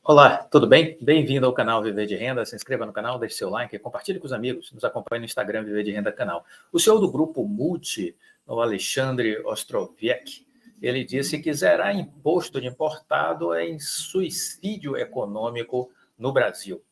Olá, tudo bem? Bem-vindo ao canal Viver de Renda. Se inscreva no canal, deixe seu like, compartilhe com os amigos, nos acompanhe no Instagram Viver de Renda Canal. O CEO do grupo Multi, o Alexandre Ostroviec, ele disse que zerar imposto de importado é suicídio econômico no Brasil.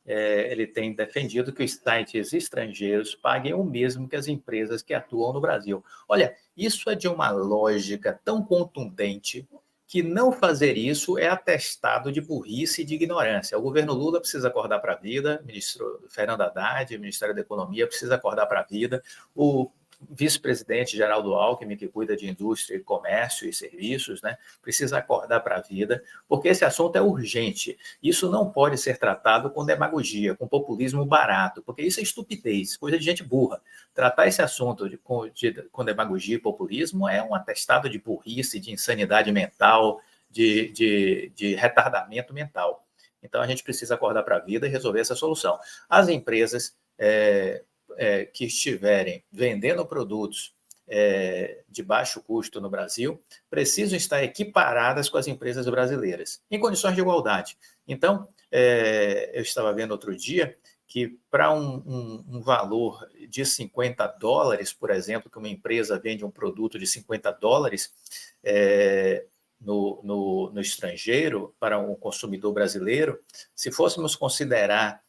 Ele tem defendido que os sites estrangeiros paguem o mesmo que as empresas que atuam no Brasil. Olha, isso é de uma lógica tão contundente que não fazer isso é atestado de burrice e de ignorância. O governo Lula precisa acordar para a vida, o ministro Fernando Haddad, o Ministério da Economia precisa acordar para a vida, o vice-presidente Geraldo Alckmin, que cuida de indústria e comércio e serviços, né, precisa acordar para a vida, porque esse assunto é urgente. Isso não pode ser tratado com demagogia, com populismo barato, porque isso é estupidez, coisa de gente burra. Tratar esse assunto com demagogia e populismo é um atestado de burrice, de insanidade mental, de retardamento mental. Então, a gente precisa acordar para a vida e resolver essa solução. As empresas que estiverem vendendo produtos de baixo custo no Brasil precisam estar equiparadas com as empresas brasileiras, em condições de igualdade. Então, eu estava vendo outro dia que para um valor de $50, por exemplo, que uma empresa vende um produto de $50 no estrangeiro para um consumidor brasileiro, se fôssemos considerar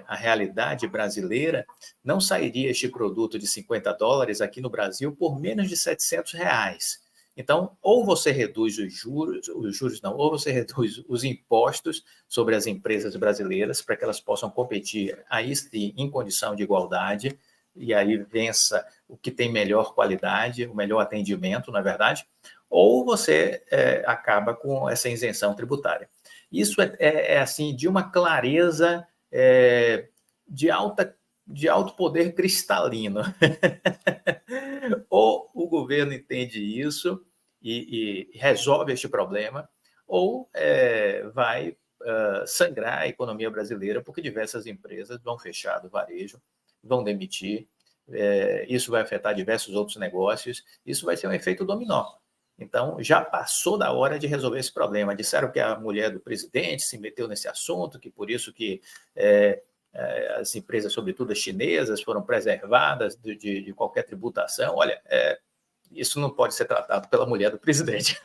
a realidade brasileira, não sairia este produto de $50 aqui no Brasil por menos de R$ 700. Então, ou você reduz ou você reduz os impostos sobre as empresas brasileiras para que elas possam competir aí sim em condição de igualdade, e aí vença o que tem melhor qualidade, o melhor atendimento, na verdade, ou você acaba com essa isenção tributária. Isso assim, de uma clareza de alto poder cristalino. Ou o governo entende isso e resolve este problema, ou vai sangrar a economia brasileira, porque diversas empresas vão fechar do varejo, vão demitir, isso vai afetar diversos outros negócios, isso vai ser um efeito dominó. Então, já passou da hora de resolver esse problema. Disseram que a mulher do presidente se meteu nesse assunto, que por isso que as empresas, sobretudo as chinesas, foram preservadas de qualquer tributação. Olha, isso não pode ser tratado pela mulher do presidente.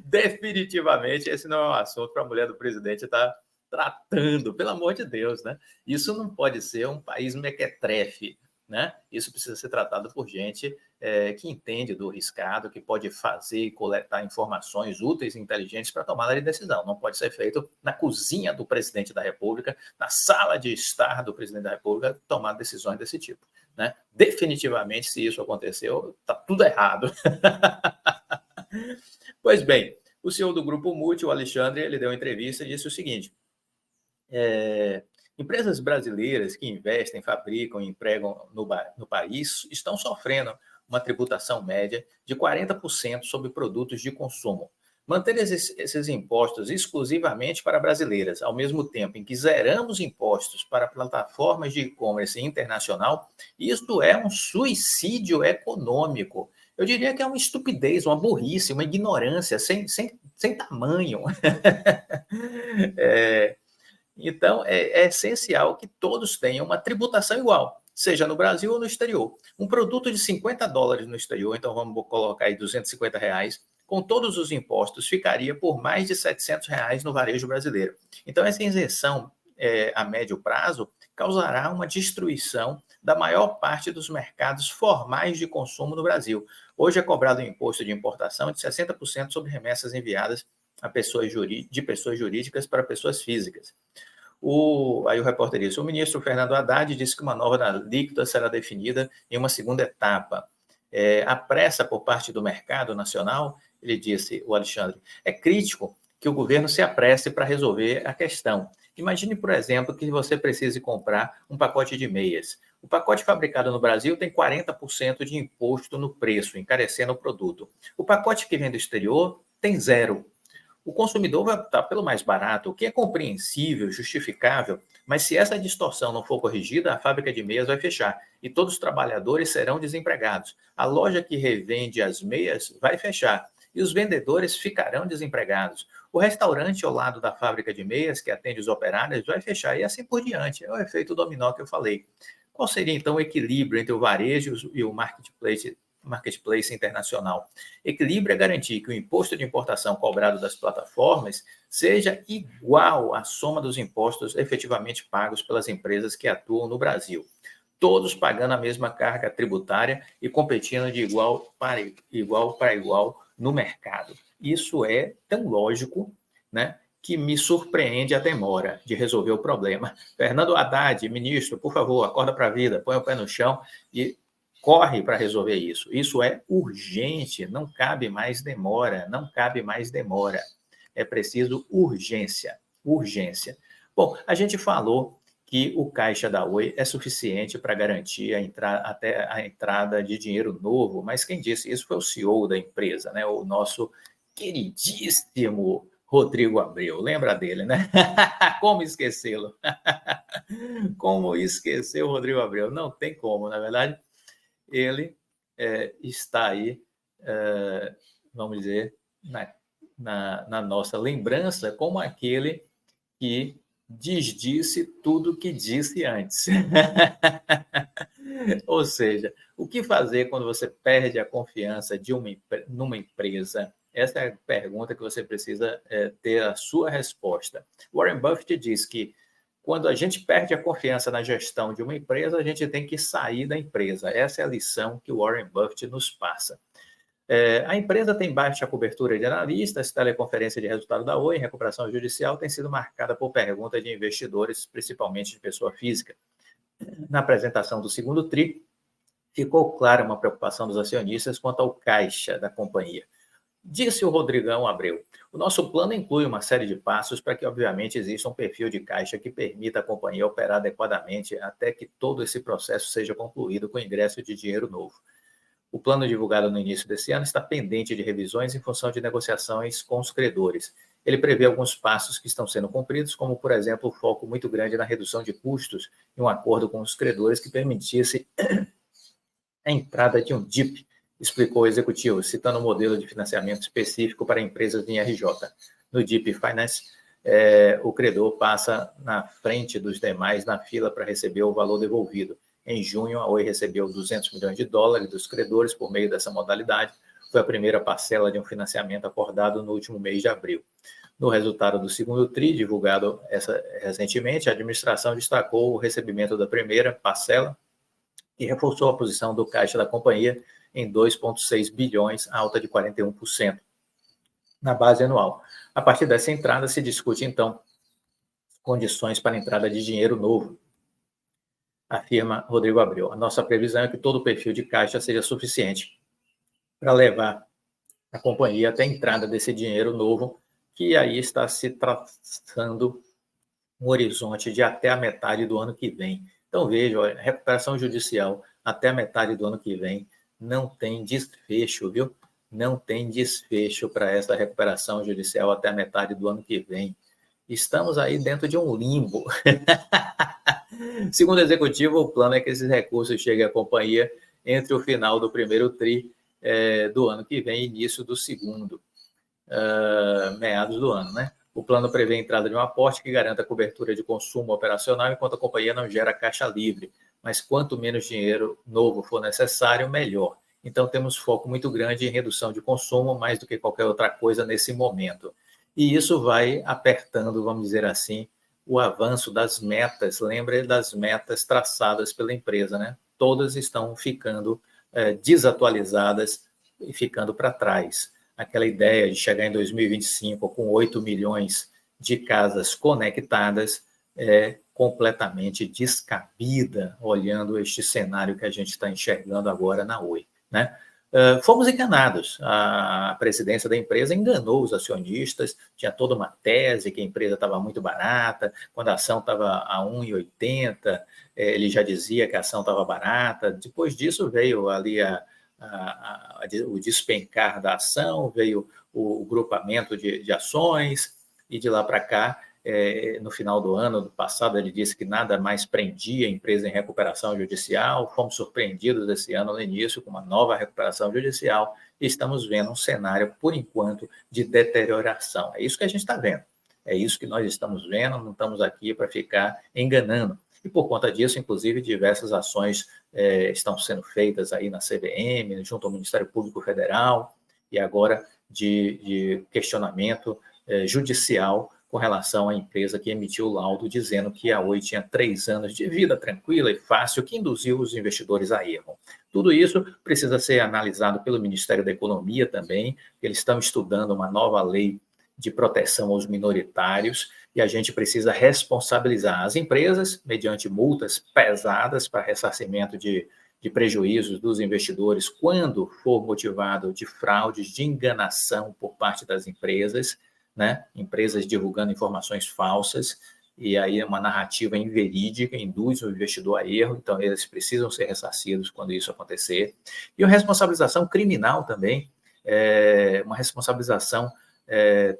Definitivamente, esse não é um assunto para a mulher do presidente estar tratando, pelo amor de Deus, né? Isso não pode ser um país mequetrefe, né? Isso precisa ser tratado por gente que entende do riscado, que pode fazer e coletar informações úteis e inteligentes para tomar a decisão. Não pode ser feito na cozinha do presidente da República, na sala de estar do presidente da República, tomar decisões desse tipo, né? Definitivamente, se isso aconteceu, está tudo errado. Pois bem, o CEO do Grupo Multi, o Alexandre, ele deu uma entrevista e disse o seguinte: empresas brasileiras que investem, fabricam e empregam no país estão sofrendo uma tributação média de 40% sobre produtos de consumo. Manter esses impostos exclusivamente para brasileiras, ao mesmo tempo em que zeramos impostos para plataformas de e-commerce internacional, isto é um suicídio econômico. Eu diria que é uma estupidez, uma burrice, uma ignorância sem tamanho. Então, é essencial que todos tenham uma tributação igual, seja no Brasil ou no exterior. Um produto de $50 no exterior, então vamos colocar aí R$ 250, com todos os impostos, ficaria por mais de R$ 700 no varejo brasileiro. Então, essa isenção a médio prazo causará uma destruição da maior parte dos mercados formais de consumo no Brasil. Hoje é cobrado um imposto de importação de 60% sobre remessas enviadas de pessoas jurídicas para pessoas físicas. Aí o repórter disse: o ministro Fernando Haddad disse que uma nova alíquota será definida em uma segunda etapa. A pressa por parte do mercado nacional, ele disse, o Alexandre, é crítico que o governo se apresse para resolver a questão. Imagine, por exemplo, que você precise comprar um pacote de meias. O pacote fabricado no Brasil tem 40% de imposto no preço, encarecendo o produto. O pacote que vem do exterior tem zero. O consumidor vai optar pelo mais barato, o que é compreensível, justificável, mas se essa distorção não for corrigida, a fábrica de meias vai fechar e todos os trabalhadores serão desempregados. A loja que revende as meias vai fechar e os vendedores ficarão desempregados. O restaurante ao lado da fábrica de meias, que atende os operários, vai fechar e assim por diante. É o efeito dominó que eu falei. Qual seria, então, o equilíbrio entre o varejo e o marketplace internacional? Equilíbrio é garantir que o imposto de importação cobrado das plataformas seja igual à soma dos impostos efetivamente pagos pelas empresas que atuam no Brasil. Todos pagando a mesma carga tributária e competindo de igual para igual no mercado. Isso é tão lógico, né, que me surpreende a demora de resolver o problema. Fernando Haddad, ministro, por favor, acorda para a vida, põe o pé no chão e corre para resolver isso. Isso é urgente, não cabe mais demora, não cabe mais demora. É preciso urgência, urgência. Bom, a gente falou que o caixa da Oi é suficiente para garantir até a entrada de dinheiro novo, mas quem disse isso foi o CEO da empresa, né? O nosso queridíssimo Rodrigo Abreu. Lembra dele, né? Como esquecê-lo? Como esquecer o Rodrigo Abreu? Não tem como, na verdade. Ele está aí, vamos dizer, na nossa lembrança como aquele que desdisse tudo que disse antes. Ou seja, o que fazer quando você perde a confiança numa empresa? Essa é a pergunta que você precisa ter a sua resposta. Warren Buffett diz que quando a gente perde a confiança na gestão de uma empresa, a gente tem que sair da empresa. Essa é a lição que Warren Buffett nos passa. A empresa tem baixa cobertura de analistas, teleconferência de resultado da Oi, recuperação judicial tem sido marcada por perguntas de investidores, principalmente de pessoa física. Na apresentação do segundo TRI, ficou clara uma preocupação dos acionistas quanto ao caixa da companhia. Disse o Rodrigão Abreu, o nosso plano inclui uma série de passos para que, obviamente, exista um perfil de caixa que permita à companhia operar adequadamente até que todo esse processo seja concluído com o ingresso de dinheiro novo. O plano divulgado no início desse ano está pendente de revisões em função de negociações com os credores. Ele prevê alguns passos que estão sendo cumpridos, como, por exemplo, o foco muito grande na redução de custos e um acordo com os credores que permitisse a entrada de um DIP, explicou o executivo, citando um modelo de financiamento específico para empresas em RJ. No DIP Finance, o credor passa na frente dos demais na fila para receber o valor devolvido. Em junho, a Oi recebeu 200 milhões de dólares dos credores por meio dessa modalidade. Foi a primeira parcela de um financiamento acordado no último mês de abril. No resultado do segundo TRI, divulgado recentemente, a administração destacou o recebimento da primeira parcela e reforçou a posição do caixa da companhia em 2,6 bilhões, alta de 41% na base anual. A partir dessa entrada, se discute, então, condições para a entrada de dinheiro novo, afirma Rodrigo Abreu. A nossa previsão é que todo o perfil de caixa seja suficiente para levar a companhia até a entrada desse dinheiro novo, que aí está se traçando um horizonte de até a metade do ano que vem. Então, veja, a recuperação judicial até a metade do ano que vem não tem desfecho, viu? Não tem desfecho para essa recuperação judicial até a metade do ano que vem. Estamos aí dentro de um limbo. Segundo o executivo, o plano é que esses recursos cheguem à companhia entre o final do primeiro TRI do ano que vem e início do segundo, meados do ano, né? O plano prevê a entrada de um aporte que garanta a cobertura de consumo operacional enquanto a companhia não gera caixa livre, mas quanto menos dinheiro novo for necessário, melhor. Então, temos foco muito grande em redução de consumo, mais do que qualquer outra coisa nesse momento. E isso vai apertando, vamos dizer assim, o avanço das metas. Lembra das metas traçadas pela empresa, né? Todas estão ficando desatualizadas e ficando para trás. Aquela ideia de chegar em 2025 com 8 milhões de casas conectadas é completamente descabida, olhando este cenário que a gente está enxergando agora na Oi, né? Fomos enganados. A presidência da empresa enganou os acionistas, tinha toda uma tese que a empresa estava muito barata, quando a ação estava a 1,80, ele já dizia que a ação estava barata. Depois disso veio ali o despencar da ação, veio o grupamento de ações, e de lá para cá no final do ano do passado, ele disse que nada mais prendia a empresa em recuperação judicial. Fomos surpreendidos esse ano, no início, com uma nova recuperação judicial, e estamos vendo um cenário, por enquanto, de deterioração. É isso que a gente está vendo. É isso que nós estamos vendo, não estamos aqui para ficar enganando. E, por conta disso, inclusive, diversas ações estão sendo feitas aí na CVM, junto ao Ministério Público Federal, e agora de questionamento judicial com relação à empresa que emitiu o laudo dizendo que a Oi tinha 3 anos de vida tranquila e fácil, que induziu os investidores a erro. Tudo isso precisa ser analisado pelo Ministério da Economia também. Eles estão estudando uma nova lei de proteção aos minoritários, e a gente precisa responsabilizar as empresas mediante multas pesadas para ressarcimento de prejuízos dos investidores quando for motivado de fraudes, de enganação por parte das empresas, né? Empresas divulgando informações falsas, e aí é uma narrativa inverídica, induz o investidor a erro, então eles precisam ser ressarcidos quando isso acontecer. E a responsabilização criminal também, uma responsabilização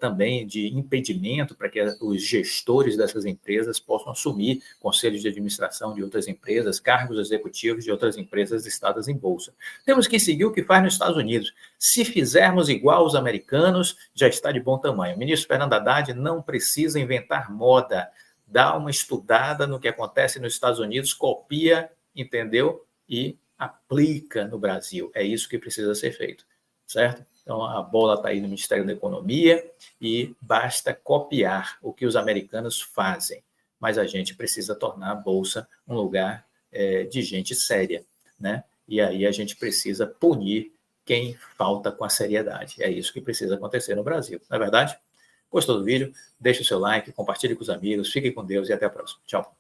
também de impedimento para que os gestores dessas empresas possam assumir conselhos de administração de outras empresas, cargos executivos de outras empresas listadas em bolsa. Temos que seguir o que faz nos Estados Unidos. Se fizermos igual aos americanos, já está de bom tamanho. O ministro Fernando Haddad não precisa inventar moda. Dá uma estudada no que acontece nos Estados Unidos, copia, entendeu? E aplica no Brasil. É isso que precisa ser feito, certo? Então, a bola está aí no Ministério da Economia e basta copiar o que os americanos fazem. Mas a gente precisa tornar a Bolsa um lugar de gente séria, né? E aí a gente precisa punir quem falta com a seriedade. É isso que precisa acontecer no Brasil, não é verdade? Gostou do vídeo? Deixe o seu like, compartilhe com os amigos, fique com Deus e até a próxima. Tchau.